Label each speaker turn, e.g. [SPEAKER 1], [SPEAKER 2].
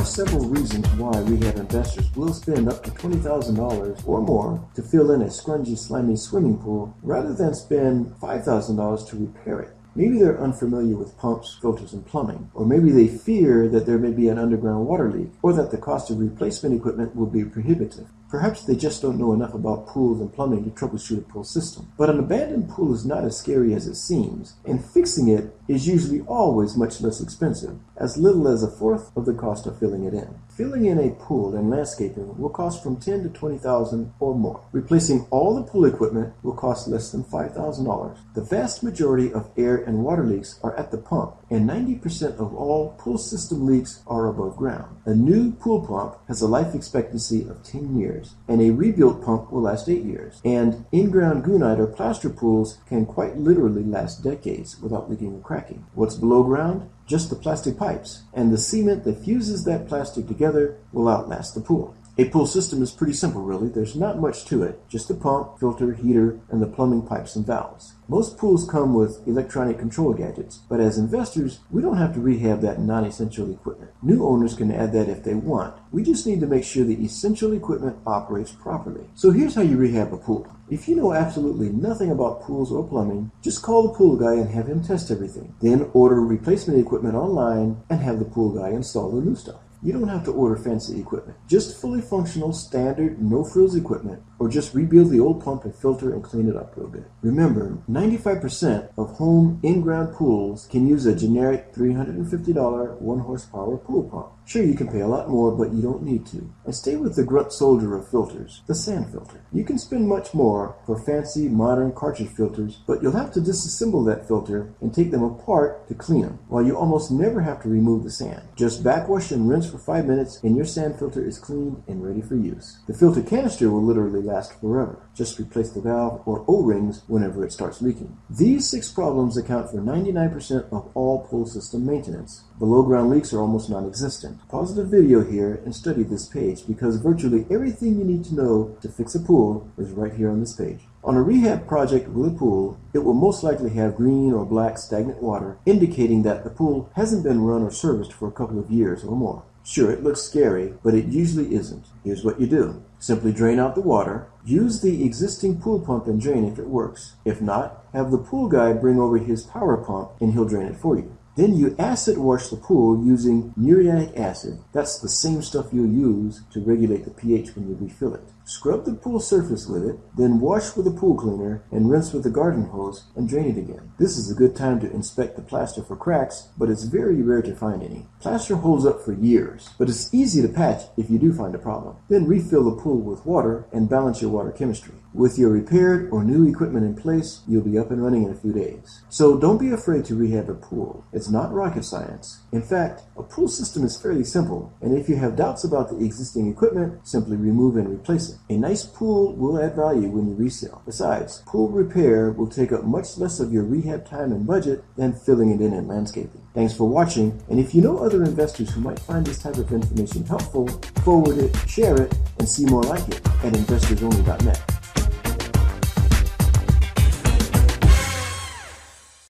[SPEAKER 1] are several reasons why rehab investors will spend up to $20,000 or more to fill in a scrungy, slimy swimming pool rather than spend $5,000 to repair it. Maybe they're unfamiliar with pumps, filters, and plumbing, or maybe they fear that there may be an underground water leak, or that the cost of replacement equipment will be prohibitive. Perhaps they just don't know enough about pools and plumbing to troubleshoot a pool system. But an abandoned pool is not as scary as it seems, and fixing it is usually always much less expensive, as little as a fourth of the cost of filling it in. Filling in a pool and landscaping will cost from $10,000 to $20,000 or more. Replacing all the pool equipment will cost less than $5,000. The vast majority of air and water leaks are at the pump, and 90% of all pool system leaks are above ground. A new pool pump has a life expectancy of 10 years, and a rebuilt pump will last 8 years. And in-ground gunite or plaster pools can quite literally last decades without leaking or cracking. What's below ground? Just the plastic pipes, and the cement that fuses that plastic together will outlast the pool. A pool system is pretty simple, really. There's not much to it, just the pump, filter, heater, and the plumbing pipes and valves. Most pools come with electronic control gadgets, but as investors, we don't have to rehab that non-essential equipment. New owners can add that if they want. We just need to make sure the essential equipment operates properly. So here's how you rehab a pool. If you know absolutely nothing about pools or plumbing, just call the pool guy and have him test everything. Then order replacement equipment online and have the pool guy install the new stuff. You don't have to order fancy equipment. Just fully functional, standard, no-frills equipment, or just rebuild the old pump and filter and clean it up real good. Remember, 95% of home in-ground pools can use a generic $350 1-horsepower pool pump. Sure, you can pay a lot more, but you don't need to. And stay with the grunt soldier of filters, the sand filter. You can spend much more for fancy, modern cartridge filters, but you'll have to disassemble that filter and take them apart to clean them, while you almost never have to remove the sand. Just backwash and rinse for 5 minutes, and your sand filter is cleaned and ready for use. The filter canister will literally last forever. Just replace the valve or O-rings whenever it starts leaking. These 6 problems account for 99% of all pool system maintenance. Below-ground leaks are almost non-existent. Pause the video here and study this page, because virtually everything you need to know to fix a pool is right here on this page. On a rehab project with a pool, it will most likely have green or black stagnant water, indicating that the pool hasn't been run or serviced for a couple of years or more. Sure, it looks scary, but it usually isn't. Here's what you do. Simply drain out the water. Use the existing pool pump and drain if it works. If not, have the pool guy bring over his power pump and he'll drain it for you. Then you acid wash the pool using muriatic acid. That's the same stuff you'll use to regulate the pH when you refill it. Scrub the pool surface with it, then wash with a pool cleaner and rinse with a garden hose and drain it again. This is a good time to inspect the plaster for cracks, but it's very rare to find any. Plaster holds up for years, but it's easy to patch if you do find a problem. Then refill the pool with water and balance your water chemistry. With your repaired or new equipment in place, you'll be up and running in a few days. So don't be afraid to rehab a pool. It's not rocket science. In fact, a pool system is fairly simple, and if you have doubts about the existing equipment, simply remove and replace it. A nice pool will add value when you resell. Besides, pool repair will take up much less of your rehab time and budget than filling it in and landscaping. Thanks for watching, and if you know other investors who might find this type of information helpful, forward it, share it, and see more like it at investorsonly.net.